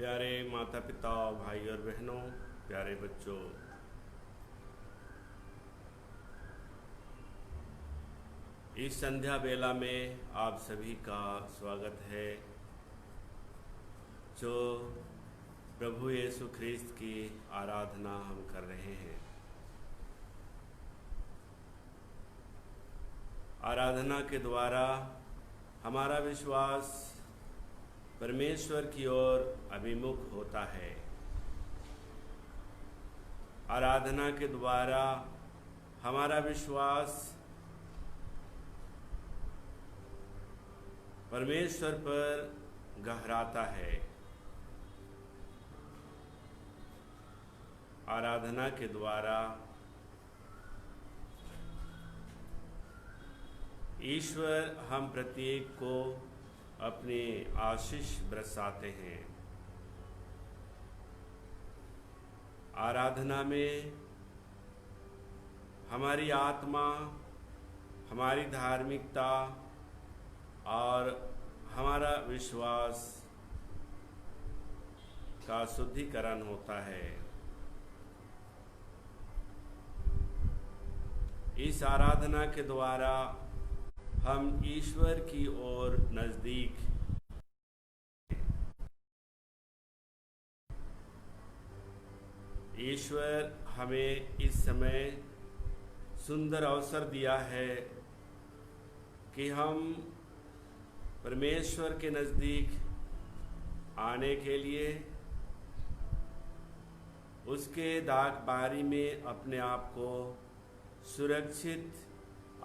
प्यारे माता पिता, भाई और बहनों, प्यारे बच्चों, इस संध्या बेला में आप सभी का स्वागत है जो प्रभु यीशु ख्रिस्त की आराधना हम कर रहे हैं। आराधना के द्वारा हमारा विश्वास परमेश्वर की ओर अभिमुख होता है। आराधना के द्वारा हमारा विश्वास परमेश्वर पर गहराता है। आराधना के द्वारा ईश्वर हम प्रत्येक को अपने आशीष बरसाते हैं। आराधना में हमारी आत्मा, हमारी धार्मिकता और हमारा विश्वास का शुद्धिकरण होता है। इस आराधना के द्वारा हम ईश्वर की ओर नजदीक ईश्वर हमें इस समय सुंदर अवसर दिया है कि हम परमेश्वर के नजदीक आने के लिए उसके दागबारी में अपने आप को सुरक्षित,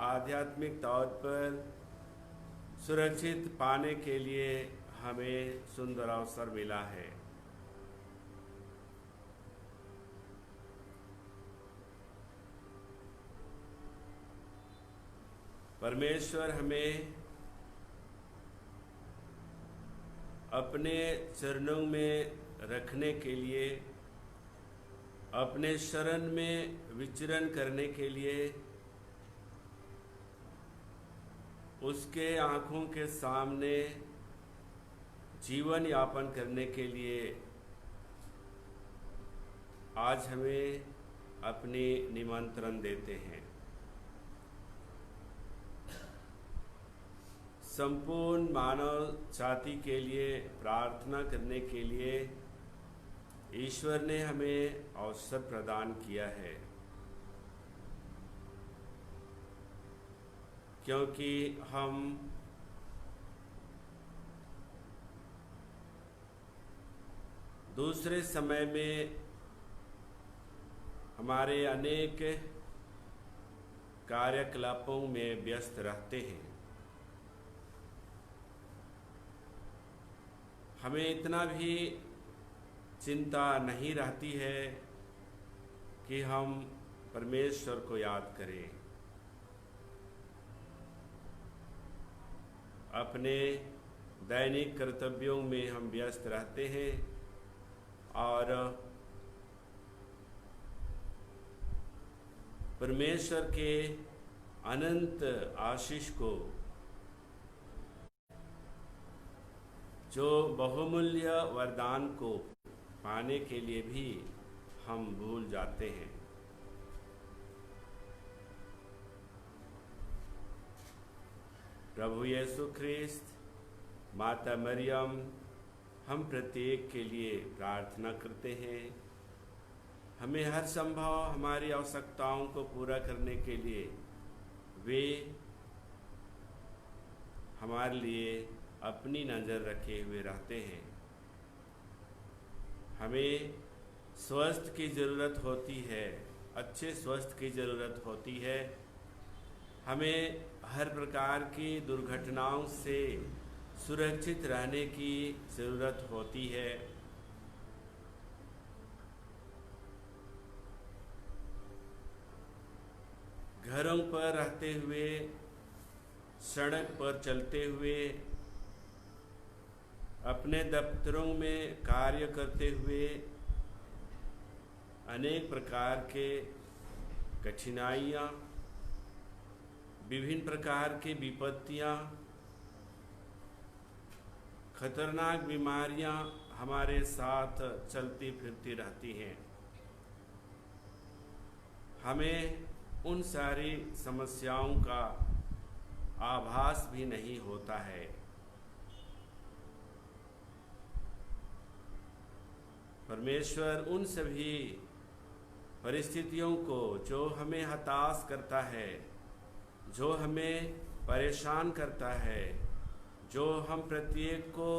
आध्यात्मिक तौर पर सुरक्षित पाने के लिए हमें सुंदर अवसर मिला है। परमेश्वर हमें अपने चरणों में रखने के लिए, अपने शरण में विचरण करने के लिए, उसके आँखों के सामने जीवन यापन करने के लिए आज हमें अपनी निमंत्रण देते हैं। संपूर्ण मानव जाति के लिए प्रार्थना करने के लिए ईश्वर ने हमें अवसर प्रदान किया है, क्योंकि हम दूसरे समय में हमारे अनेक कार्यकलापों में व्यस्त रहते हैं। हमें इतना भी चिंता नहीं रहती है कि हम परमेश्वर को याद करें। अपने दैनिक कर्तव्यों में हम व्यस्त रहते हैं और परमेश्वर के अनंत आशीष को, जो बहुमूल्य वरदान को पाने के लिए भी हम भूल जाते हैं। प्रभु यीशु ख्रिस्त, माता मरियम हम प्रत्येक के लिए प्रार्थना करते हैं। हमें हर संभव हमारी आवश्यकताओं को पूरा करने के लिए वे हमारे लिए अपनी नज़र रखे हुए रहते हैं। हमें स्वास्थ्य की ज़रूरत होती है, अच्छे स्वास्थ्य की ज़रूरत होती है। हमें हर प्रकार की दुर्घटनाओं से सुरक्षित रहने की ज़रूरत होती है। घरों पर रहते हुए, सड़क पर चलते हुए, अपने दफ्तरों में कार्य करते हुए अनेक प्रकार के कठिनाइयाँ, विभिन्न प्रकार की विपत्तियाँ, खतरनाक बीमारियाँ हमारे साथ चलती फिरती रहती हैं। हमें उन सारी समस्याओं का आभास भी नहीं होता है। परमेश्वर उन सभी परिस्थितियों को जो हमें हताश करता है, जो हमें परेशान करता है, जो हम प्रत्येक को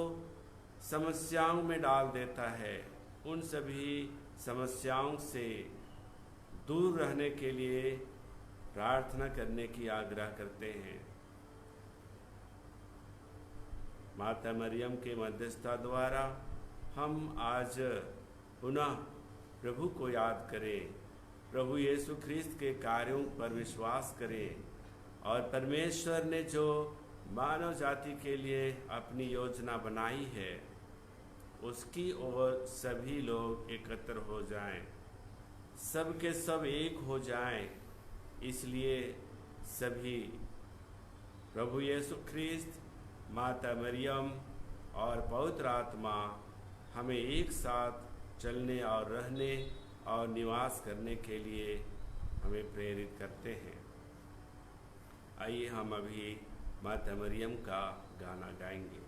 समस्याओं में डाल देता है, उन सभी समस्याओं से दूर रहने के लिए प्रार्थना करने की आग्रह करते हैं। माता मरियम के मध्यस्थता द्वारा हम आज पुनः प्रभु को याद करें, प्रभु यीशु ख्रिस्त के कार्यों पर विश्वास करें और परमेश्वर ने जो मानव जाति के लिए अपनी योजना बनाई है उसकी ओर सभी लोग एकत्र हो जाएं, सब के सब एक हो जाएं। इसलिए सभी प्रभु यीशु ख्रिस्त, माता मरियम और पवित्र आत्मा हमें एक साथ चलने और रहने और निवास करने के लिए हमें प्रेरित करते हैं। आइए हम अभी माता मरियम का गाना गाएंगे।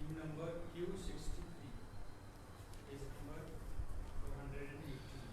Number Q63 is number 418.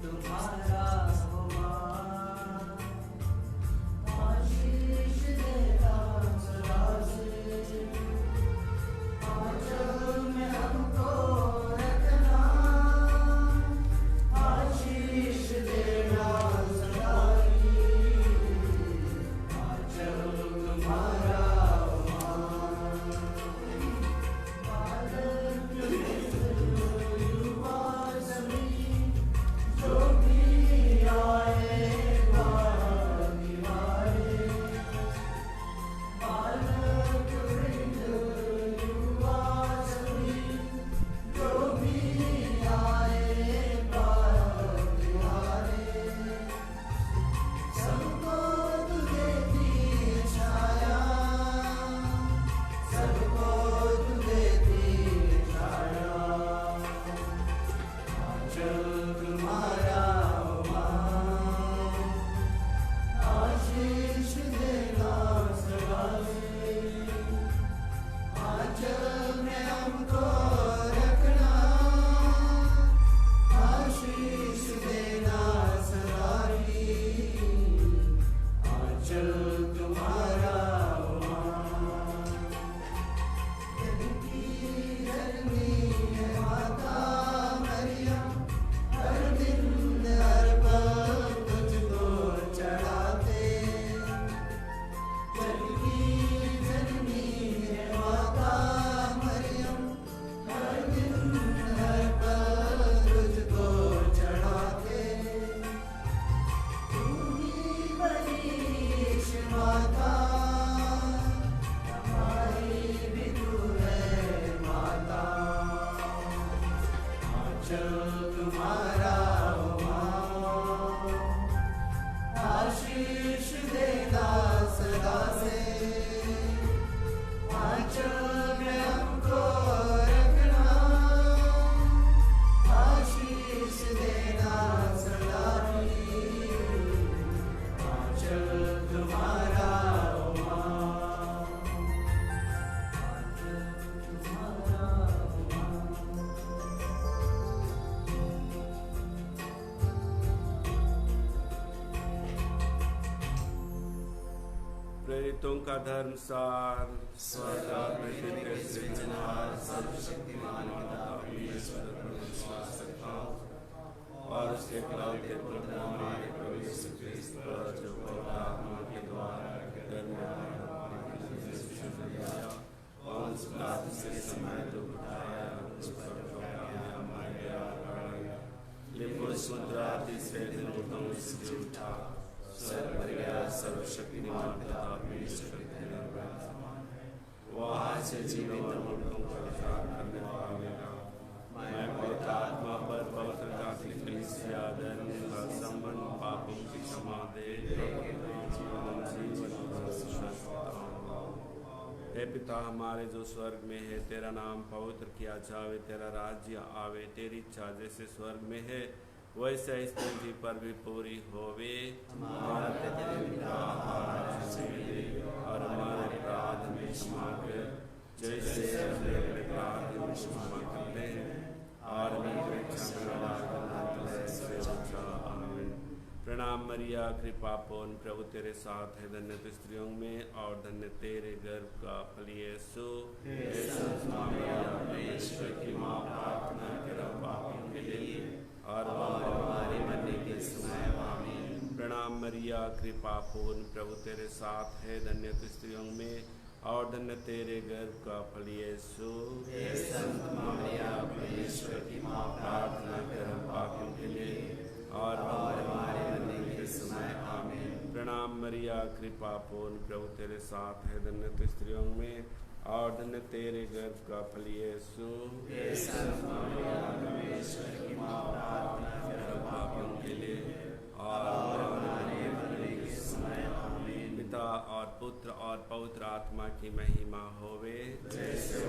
तुम्हारा प्रेरितों का धर्मसार स्वर्ग और पृथ्वी के सृजनहार सर्वशक्तिमान पिता परमेश्वर पर विश्वास करता हूँ और उसके इकलौते पुत्र हमारे प्रभु यीशु ख्रिस्त पर जो पवित्र आत्मा के द्वारा और उस बात से समय तो उठाया उस पर गया मर गया लिम्बो समुद्रादि से दिनों से जी उठा स्वर्ग पर गया सर्वशक्तिमान पिता परमेश्वर के निर्वाण वहाँ से जीवित मुर्दों का विचार करने पावेगा मैं पवित्र आत्मा पर पवित्र कैथोलिक कलीसिया धर्म का संबंध पापों की क्षमा दे जीवन हे पिता हमारे जो स्वर्ग में है, तेरा नाम पवित्र किया जावे, तेरा राज्य आवे, तेरी इच्छा जैसे स्वर्ग में है वैसे इस पृथ्वी पर भी पूरी होवे। हमारा प्रतिदिन का आहार हमसे दे और हमारे अपराध हमें क्षमा कर जैसे हम अपने अपराध हमें क्षमा करते हैं और हमें परीक्षा में न डालना से बचा। आमीन। प्रणाम मरिया, कृपा पूर्ण, प्रभु तेरे साथ है, धन्य तू स्त्रियों में और धन्य तेरे गर्भ का फल यीशु। हे संत मरिया परमेश्वर की माँ, प्रार्थना करो पापियों के लिए और हमारे मरने के समय। आमीन। प्रणाम मरिया, कृपा पूर्ण, प्रभु तेरे साथ है, धन्य तू स्त्रियों में और धन्य तेरे गर्भ का फल यीशु। हे संत मरिया परमेश्वर की माँ, प्रार्थना करो पापियों के लिए और हमारे मरने के समय। आमीन। प्रणाम मरिया, कृपा पूर्ण, प्रभु तेरे साथ है, धन्य तू स्त्रियों में और धन्य तेरे गर्भ का फल यीशु। हे संत मरिया परमेश्वर की माँ, प्रार्थना करो पापियों के लिए और हमारे मरने के समय। आमीन। पिता और पुत्र और पवित्र आत्मा की महिमा होवे जैसे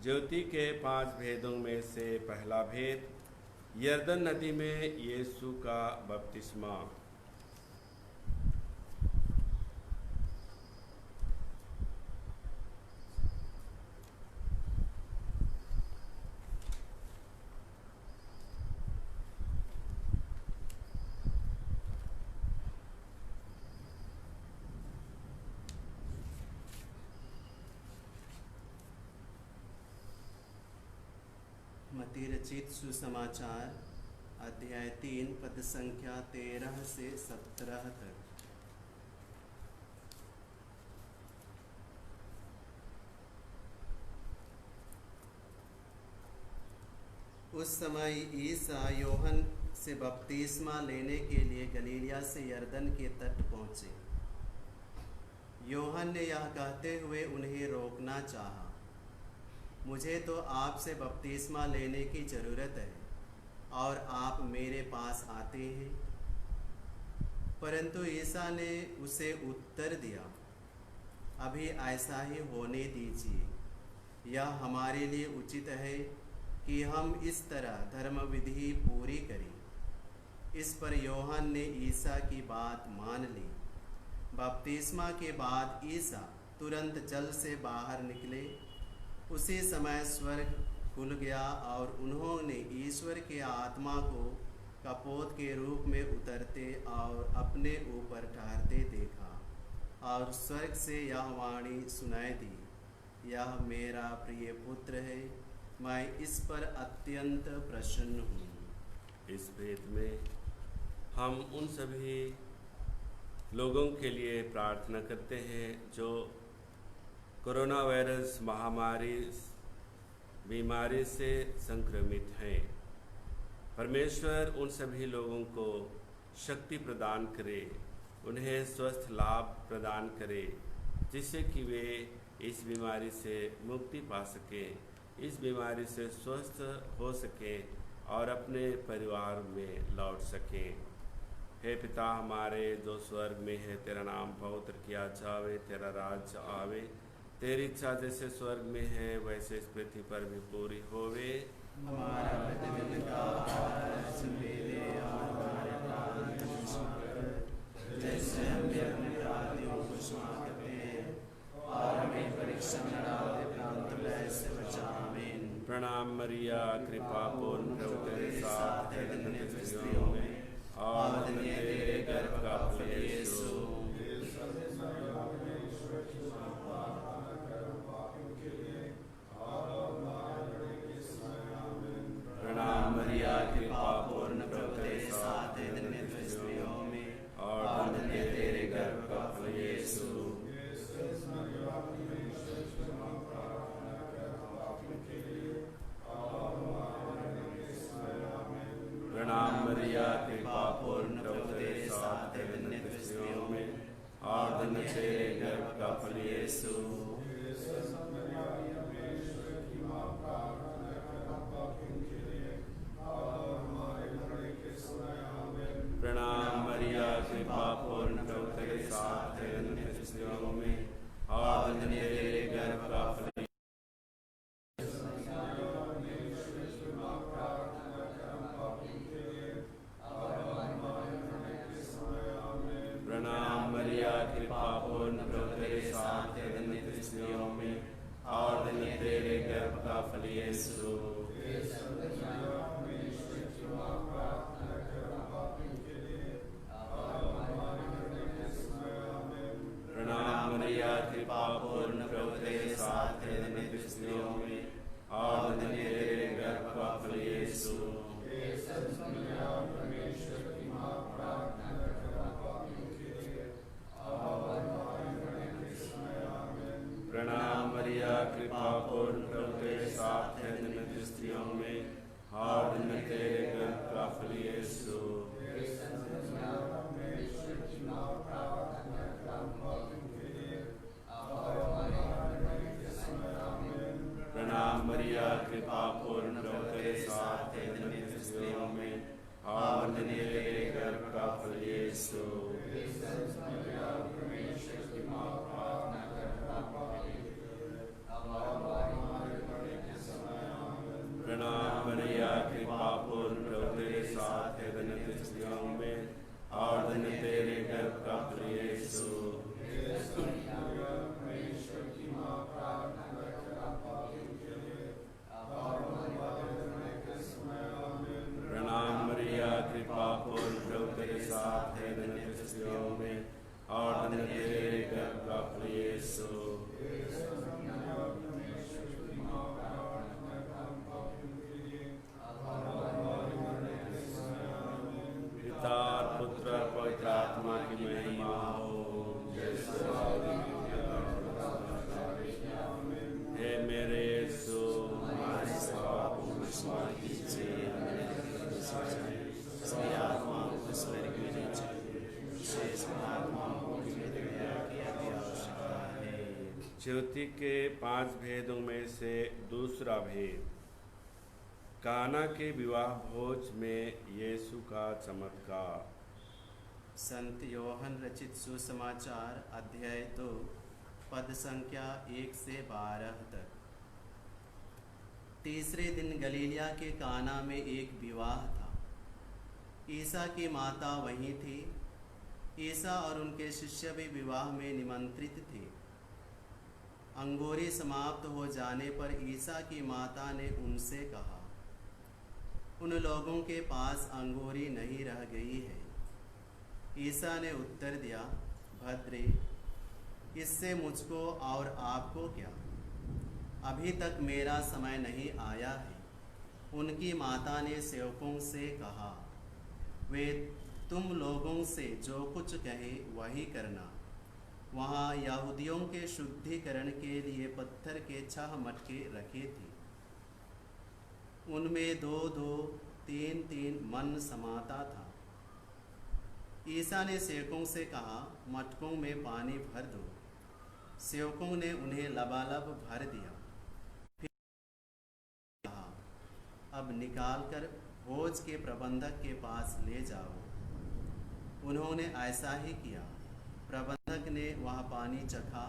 ज्योति के 5 भेदों में से पहला भेद, यरदन नदी में यीशु का बपतिस्मा। मत्ती रचित सुसमाचार अध्याय 3 पद संख्या 13 से 17 तक। उस समय ईसा योहन से बपतिस्मा लेने के लिए गलीलिया से यरदन के तट पहुँचे। योहन ने यह कहते हुए उन्हें रोकना चाहा, मुझे तो आपसे बपतिस्मा लेने की ज़रूरत है और आप मेरे पास आते हैं। परंतु ईसा ने उसे उत्तर दिया, अभी ऐसा ही होने दीजिए। यह हमारे लिए उचित है कि हम इस तरह धर्म विधि पूरी करें। इस पर योहन ने ईसा की बात मान ली। बपतिस्मा के बाद ईसा तुरंत जल से बाहर निकले। उसी समय स्वर्ग खुल गया और उन्होंने ईश्वर के आत्मा को कपोत के रूप में उतरते और अपने ऊपर ठहरते देखा और स्वर्ग से यह वाणी सुनाई दी, यह मेरा प्रिय पुत्र है, मैं इस पर अत्यंत प्रसन्न हूँ। इस भेद में हम उन सभी लोगों के लिए प्रार्थना करते हैं जो कोरोना वायरस महामारी बीमारी से संक्रमित हैं। परमेश्वर उन सभी लोगों को शक्ति प्रदान करे, उन्हें स्वस्थ लाभ प्रदान करे, जिससे कि वे इस बीमारी से मुक्ति पा सकें, इस बीमारी से स्वस्थ हो सकें और अपने परिवार में लौट सकें। हे पिता हमारे जो स्वर्ग में है, तेरा नाम पवित्र किया जावे, तेरा राज्य आवे, तेरी इच्छा जैसे स्वर्ग में है वैसे इस पृथ्वी पर भी पूरी होवे। हमारा प्रतिदिन का आहार हमसे दे और हमारे अपराध हमें क्षमा कर जैसे हम भी अपने अपराधियों को क्षमा करते हैं और हमें परीक्षा में न डाल परंतु भय से बचा। आमीन। प्रणाम मरिया, कृपा पूर्ण, प्रभु तेरे साथ है, धन्य तू स्त्रियों में और धन्य तेरे गर्भ का फल यीशु। प्रणाम मरिया, कृपा पूर्ण, प्रभु तेरे साथ है, धन्य तू स्त्रियों में और धन्य तेरे गर्भ का फल यीशु। प्रणाम मरिया, कृपा पूर्ण, प्रभु तेरे साथ है, धन्य तू स्त्रियों में और धन्य तेरे गर्भ का फल यीशु। प्रणाम मरिया, कृपा पूर्ण, प्रभु तेरे साथ है, धन्य तू स्त्रियों में और धन्य तेरे गर्भ का फल। प्रणाम मरिया, कृपा पूर्ण, प्रभु तेरे साथ है, धन्य तू स्त्रियों में और धन्य तेरे गर्भ का फल यीशु। प्रणाम मरिया, कृपा पूर्ण, प्रभु तेरे साथ है, धन्य तू स्त्रियों में और धन्य तेरे गर्भ का फल यीशु। प्रणाम मरिया, कृपा पूर्ण, प्रभु तेरे साथ है, धन्य तू स्त्रियों में और धन्य तेरे गर्भ का फल यीशु। प्रणाम मरिया, कृपा पूर्ण, प्रभु तेरे साथ है, धन्य तू स्त्रियों में और धन्य तेरे गर्भ का फल यीशु। प्रणाम मरिया, कृपा पूर्ण, प्रभु तेरे साथ है, धन्य तू स्त्रियों में और धन्य तेरे गर्भ का फल यीशु। प्रणाम मरिया, कृपा पूर्ण, प्रभु तेरे साथ है, धन्य तू स्त्रियों में और धन्य तेरे गर्भ का फल यीशु। पिता और पुत्र और पवित्र आत्मा की महिमा हो। हे मेरे यीशु, हमारी सेवा पूर्ण स्मरण कीजिए, सभी आत्माओं को स्वर्ग में ले जाइए, शेष आत्माओं को दया की आवश्यकता है। ज्योति के 5 भेदों में से दूसरा भेद, काना के विवाह भोज में यीशु का चमत्कार। संत योहन रचित सुसमाचार अध्याय 2 पद संख्या 1 से 12 तक। तीसरे दिन गलीलिया के काना में एक विवाह था। ईसा की माता वहीं थी। ईसा और उनके शिष्य भी विवाह में निमंत्रित थे। अंगूरी समाप्त हो जाने पर ईसा की माता ने उनसे कहा, उन लोगों के पास अंगूरी नहीं रह गई है। ईसा ने उत्तर दिया, भद्रे, इससे मुझको और आपको क्या? अभी तक मेरा समय नहीं आया है। उनकी माता ने सेवकों से कहा, वे तुम लोगों से जो कुछ कहे वही करना। वहाँ यहूदियों के शुद्धिकरण के लिए पत्थर के 6 मटके रखे थे। उनमें 2-2, 3-3 मन समाता था। ईसा ने सेवकों से कहा, मटकों में पानी भर दो। सेवकों ने उन्हें लबालब भर दिया। फिर कहा, अब निकालकर भोज के प्रबंधक के पास ले जाओ। उन्होंने ऐसा ही किया। प्रबंधक ने वह पानी चखा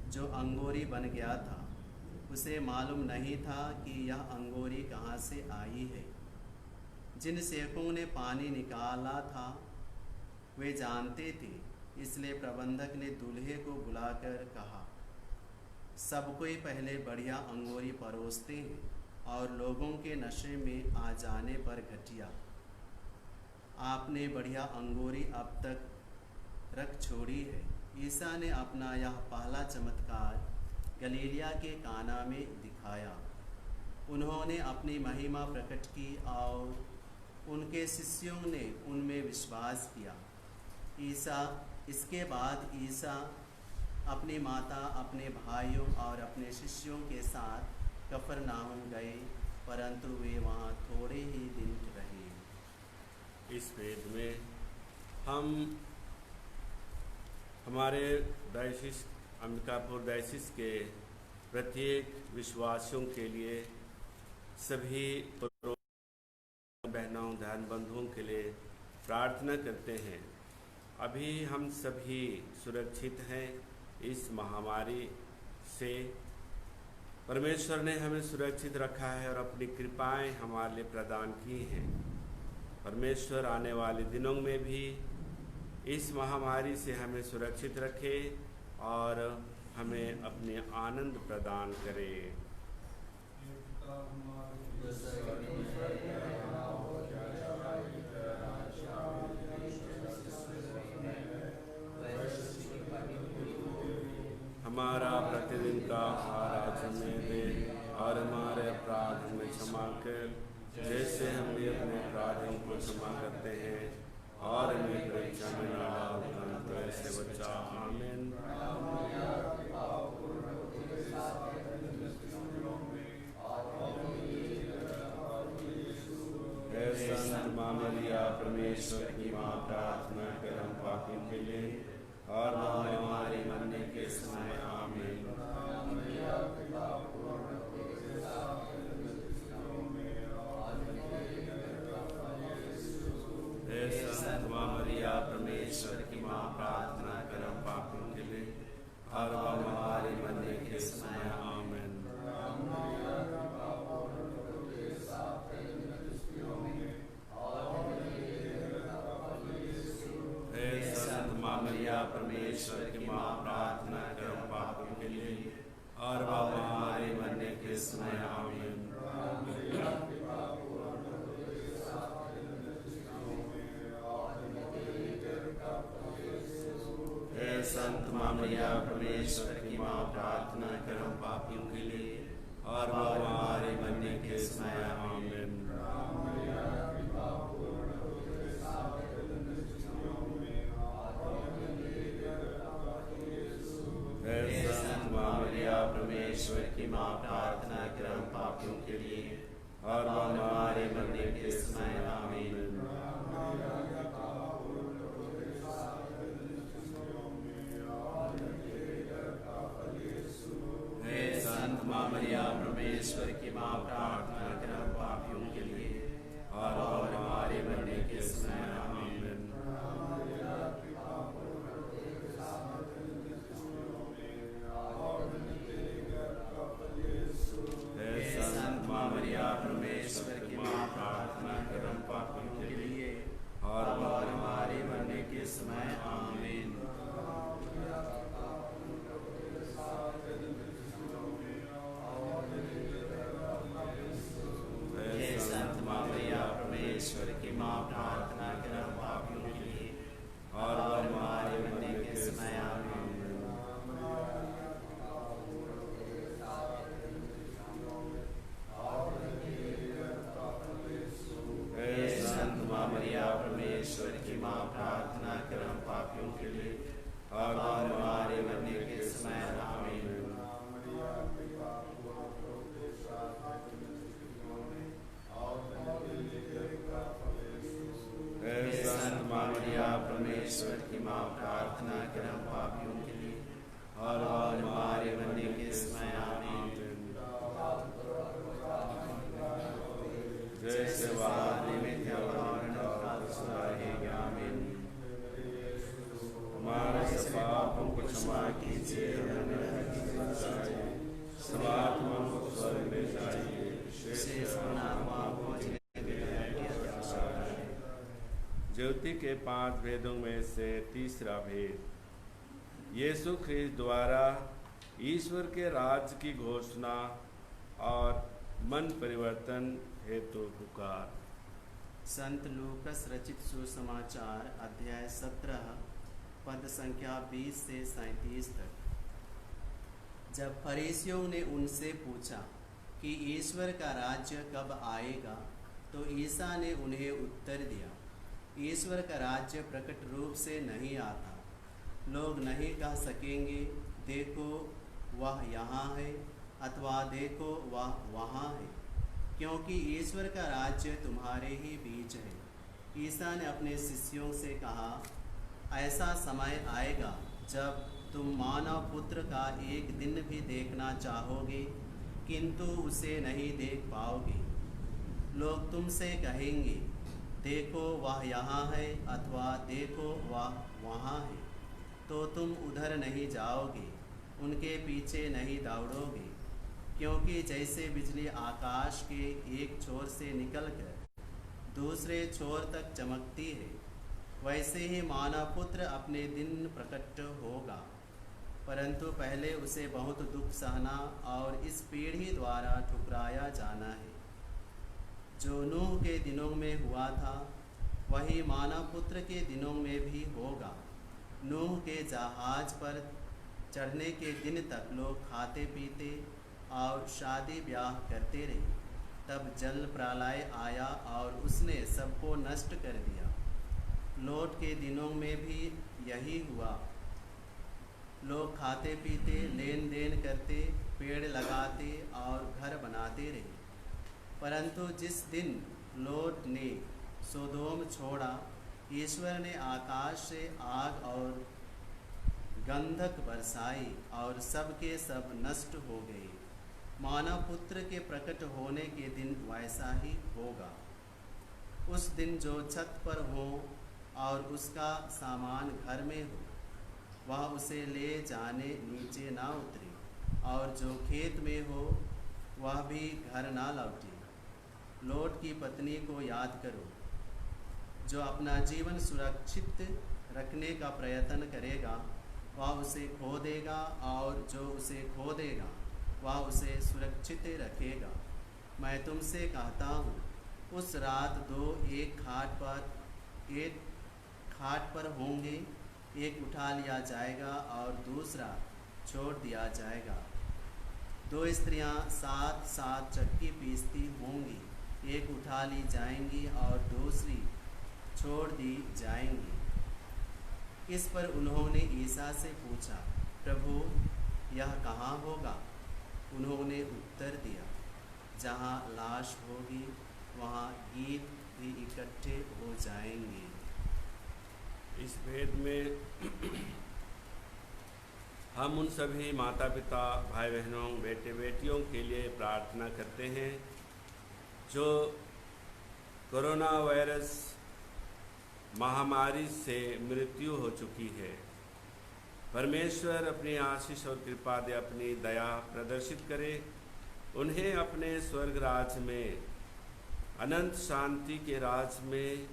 जो अंगूरी बन गया था। उसे मालूम नहीं था कि यह अंगूरी कहाँ से आई है। जिन सेवकों ने पानी निकाला था वे जानते थे, इसलिए प्रबंधक ने दूल्हे को बुलाकर कहा, सब कोई पहले बढ़िया अंगूरी परोसते हैं और लोगों के नशे में आ जाने पर घटिया। आपने बढ़िया अंगूरी अब तक रख छोड़ी है। ईसा ने अपना यह पहला चमत्कार गलीलिया के काना में दिखाया। उन्होंने अपनी महिमा प्रकट की और उनके शिष्यों ने उनमें विश्वास किया। इसके बाद ईसा अपनी माता, अपने भाइयों और अपने शिष्यों के साथ कफरनाहूम गए, परंतु वे वहाँ थोड़े ही दिन रहे। इस वेद में हम हमारे डायसिस अंबिकापुर डायसिस के प्रत्येक विश्वासियों के लिए, सभी बहनों ध्यान बंधुओं के लिए प्रार्थना करते हैं। अभी हम सभी सुरक्षित हैं इस महामारी से। परमेश्वर ने हमें सुरक्षित रखा है और अपनी कृपाएं हमारे लिए प्रदान की हैं। परमेश्वर आने वाले दिनों में भी इस महामारी से हमें सुरक्षित रखे और हमें अपने आनंद प्रदान करे। हमारा प्रतिदिन का आहार आज हमें दे और हमारे अपराध हमें क्षमा कर, जैसे हम भी अपने अपराधियों को क्षमा करते हैं, और हमें परीक्षा में न डाल परंतु ऐसे बचा। आमीन। हे संत माँ मरिया, परमेश्वर की माँ, प्रार्थना कर हम पापियों के लिए और हमारे मरने के समय। आमीन। हे संत माँ मरिया, परमेश्वर की माँ, प्रार्थना कर हम पापियों के लिए और हमारे मरने के समय। आमीन। मरिया, परमेश्वर की माँ, प्रार्थना कर हम पापियों के लिए और हमारे मरने के समय। आमीन। हे संत माँ मरिया, परमेश्वर की माँ, प्रार्थना कर हम पापियों के लिए और हमारे मरने के समय। आमीन। परमेश्वर की माँ, प्रार्थना कर हम पापियों के लिए और हमारे मरने के समय। आमीन। हे संत माँ मरिया, परमेश्वर की माँ, प्रार्थना कर हम पापियों के लिए और हमारे मरने के समय। आमीन। परमेश्वर की माँ, प्रार्थना कर हम पापियों के लिए और हमारे मरने के समय। आमीन। हे संत माँ मरिया, परमेश्वर की माँ, प्रार्थना कर हम पापियों के लिए और हमारे मरने के समय। आमीन। परमेश्वर की माँ, प्रार्थना कर हम पापियों के लिए और हमारे मरने के समय। आमीन। हे संत माँ मरिया, परमेश्वर की माँ, प्रार्थना कर हम पापियों के लिए और हमारे मरने के समय। आमीन। जैसे वादी में हमारे सब पापों को क्षमा कीजिए, समात्मा को स्वर्ग ले जाइए, ज्योति के 5 भेदों में से तीसरा भेद, यीशु ख्रिस्त द्वारा ईश्वर के राज्य की घोषणा और मन परिवर्तन हेतु पुकार। संत लूकस रचित सुसमाचार अध्याय 17 पद संख्या 20 से 37 तक। जब फरीसियों ने उनसे पूछा कि ईश्वर का राज्य कब आएगा, तो ईसा ने उन्हें उत्तर दिया, ईश्वर का राज्य प्रकट रूप से नहीं आता। लोग नहीं कह सकेंगे देखो वह यहाँ है अथवा देखो वह वहाँ है, क्योंकि ईश्वर का राज्य तुम्हारे ही बीच है। ईसा ने अपने शिष्यों से कहा, ऐसा समय आएगा जब तुम मानव पुत्र का एक दिन भी देखना चाहोगे, किंतु उसे नहीं देख पाओगे। लोग तुमसे कहेंगे देखो वह यहाँ है अथवा देखो वह वहाँ है, तो तुम उधर नहीं जाओगे, उनके पीछे नहीं दौड़ोगे। क्योंकि जैसे बिजली आकाश के एक छोर से निकलकर दूसरे छोर तक चमकती है, वैसे ही मानव पुत्र अपने दिन प्रकट होगा। परंतु पहले उसे बहुत दुख सहना और इस पीढ़ी द्वारा ठुकराया जाना है। जो नूह के दिनों में हुआ था, वही मानव पुत्र के दिनों में भी होगा। नूह के जहाज पर चढ़ने के दिन तक लोग खाते पीते और शादी ब्याह करते रहे। तब जल प्रलय आया और उसने सबको नष्ट कर दिया। लोट के दिनों में भी यही हुआ। लोग खाते पीते, लेन देन करते, पेड़ लगाते और घर बनाते रहे। परंतु जिस दिन लोट ने सोदोम छोड़ा, ईश्वर ने आकाश से आग और गंधक बरसाई और सब के सब नष्ट हो गए। मानव पुत्र के प्रकट होने के दिन वैसा ही होगा। उस दिन जो छत पर हो और उसका सामान घर में हो, वह उसे ले जाने नीचे ना उतरे, और जो खेत में हो वह भी घर ना लौटे। लोट की पत्नी को याद करो। जो अपना जीवन सुरक्षित रखने का प्रयत्न करेगा, वह उसे खो देगा, और जो उसे खो देगा वह उसे सुरक्षित रखेगा। मैं तुमसे कहता हूँ, उस रात दो एक खाट पर होंगे, एक उठा लिया जाएगा और दूसरा छोड़ दिया जाएगा। दो स्त्रियां साथ साथ चक्की पीसती होंगी, एक उठा ली जाएंगी और दूसरी छोड़ दी जाएंगी। इस पर उन्होंने ईसा से पूछा, प्रभु यह कहाँ होगा? उन्होंने उत्तर दिया, जहाँ लाश होगी वहाँ गीत भी इकट्ठे हो जाएंगे। इस भेद में हम उन सभी माता पिता, भाई बहनों, बेटे बेटियों के लिए प्रार्थना करते हैं जो कोरोना वायरस महामारी से मृत्यु हो चुकी है। परमेश्वर अपनी आशीष और कृपा दे, अपनी दया प्रदर्शित करे, उन्हें अपने स्वर्ग राज में, अनंत शांति के राज में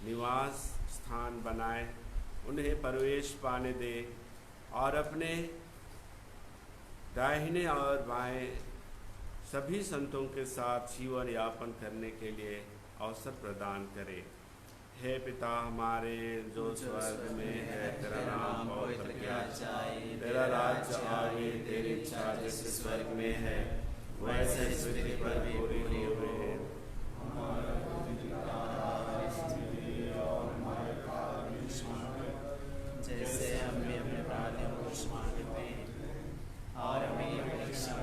निवास स्थान बनाए, उन्हें प्रवेश पाने दे और अपने दाहिने और बाएं सभी संतों के साथ जीवन यापन करने के लिए अवसर प्रदान करे। हे पिता हमारे जो स्वर्ग में है, तेरा नाम पवित्र किया जाए, तेरा राज्य आए, तेरी इच्छा जैसे स्वर्ग में है वैसे पृथ्वी पर भी पूरी हो। जैसे हमें अपने अपराधियों को क्षमा करते हैं और हमें परीक्षा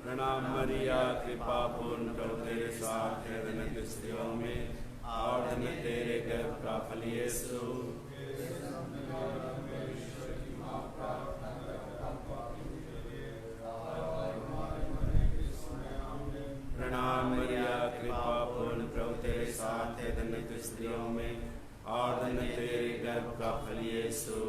प्रणाम मरिया, कृपा पूर्ण प्रभु तेरे साथ है, धन्य स्त्रियों में और धन्य तेरे गर्भ का फल यीशु। प्रणाम मरिया, कृपा पूर्ण प्रभु तेरे साथ है, धन्य स्त्रियों में और धन्य तेरे गर्भ का फल यीशु।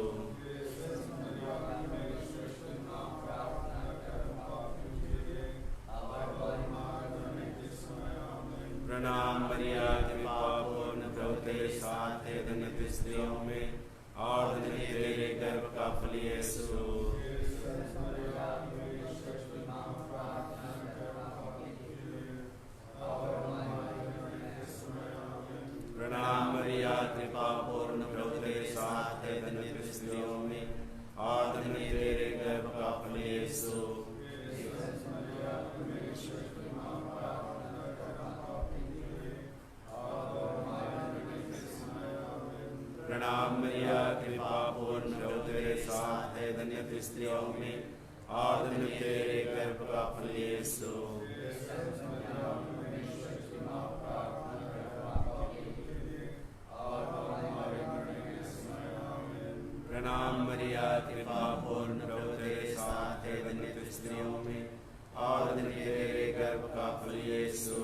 प्रणाम मरिया, कृपा पूर्ण प्रभु तेरे साथ है, धन्य स्त्रियों में और धन्य तेरे गर्भ का फल यीशु। और प्रणाम मरिया कृपा पूर्ण प्रभु तेरे साथ है, धन्य तू स्त्रियों में और धन्य तेरे गर्भ का फल यीशु। प्रणाम मरिया कृपा पूर्ण प्रभु तेरे साथ है, धन्य तू स्त्रियों में और धन्य तेरे गर्भ का फल यीशु।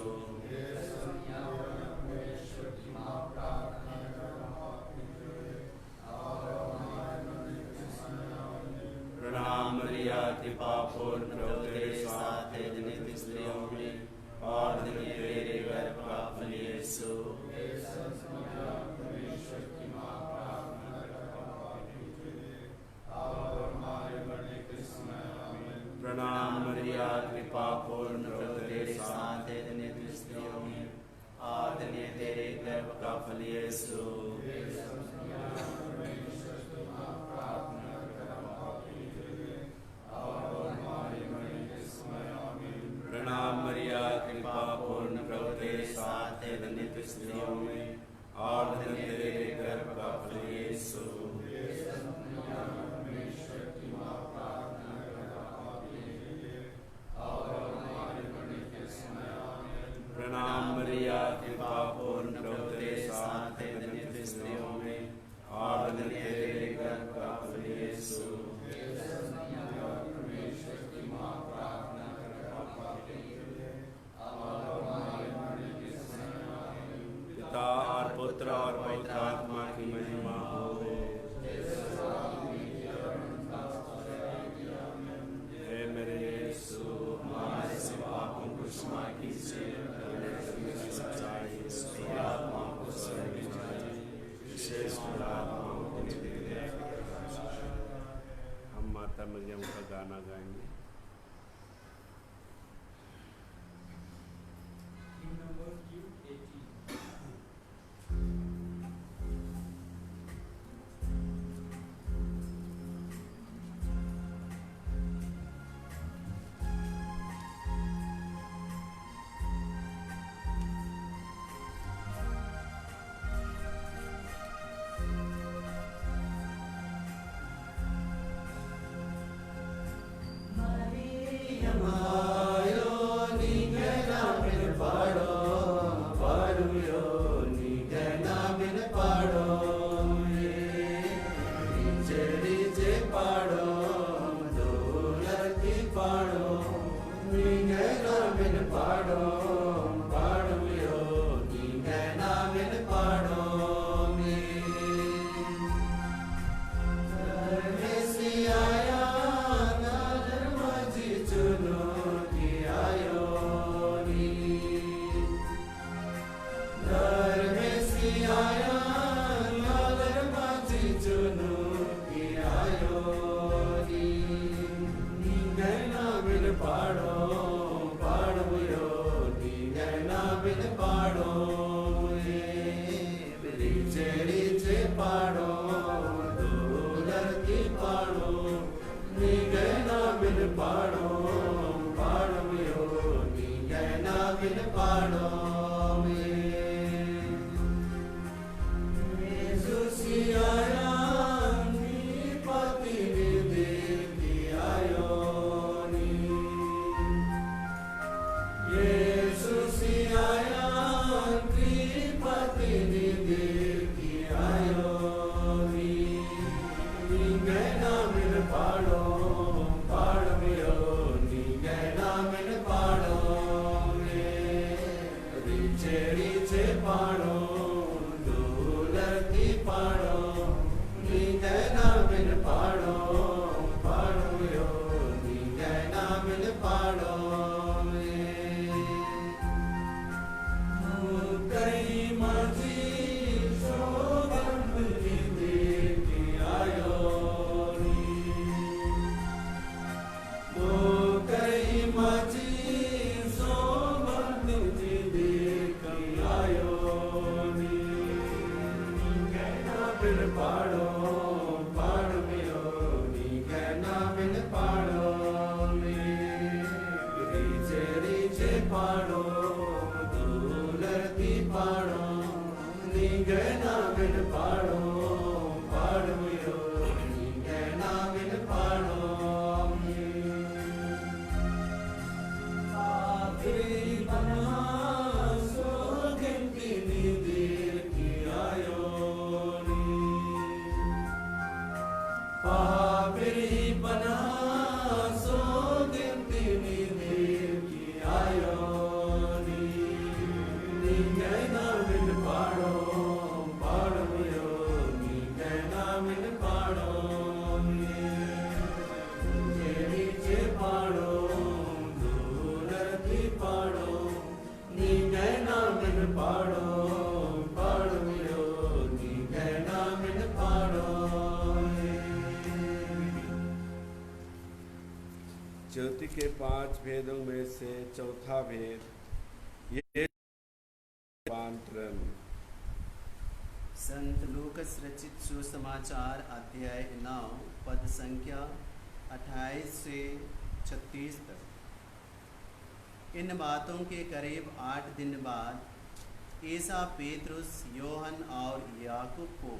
प्रणाम मरिया कृपा पूर्ण प्रभु तेरे साथ है, धन्य तू स्त्रियों में और धन्य तेरे गर्भ का फल यीशु। प्रणाम मरिया कृपा पूर्ण प्रभु तेरे साथ है, धन्य तू स्त्रियों में और धन्य तेरे गर्भ का फल यीशु। प्रणाम मरिया कृपा पूर्ण प्रभु तेरे साथ है, धन्य तू स्त्रियों में और धन्य तेरे गर्भ का फल यीशु। प्रणाम मरिया कृपा पूर्ण प्रभु तेरे साथ है, धन्य तू स्त्रियों में और धन्य तेरे गर्भ का फल यीशु। पिता और पुत्र और पवित्र आत्मा की महिमा हो। हे मेरे यीशु, हमारे से पापों को क्षमा कीजिए, सच्चाई से आत्माओं को स्वर्ग में जाइए, विशेष आत्माओं को नित्य दया। हम माता मरियम का गाना गाएंगे। Nigena bin paro ज्योति के 5 भेदों में से चौथा भेद ये रूपांतरण। संत लूकस रचित सुसमाचार अध्याय 9 पद संख्या 28 से 36 तक। इन बातों के करीब 8 दिन बाद ईसा पेतरुस, योहन और याकूब को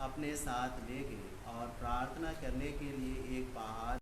अपने साथ ले गए और प्रार्थना करने के लिए एक पहाड़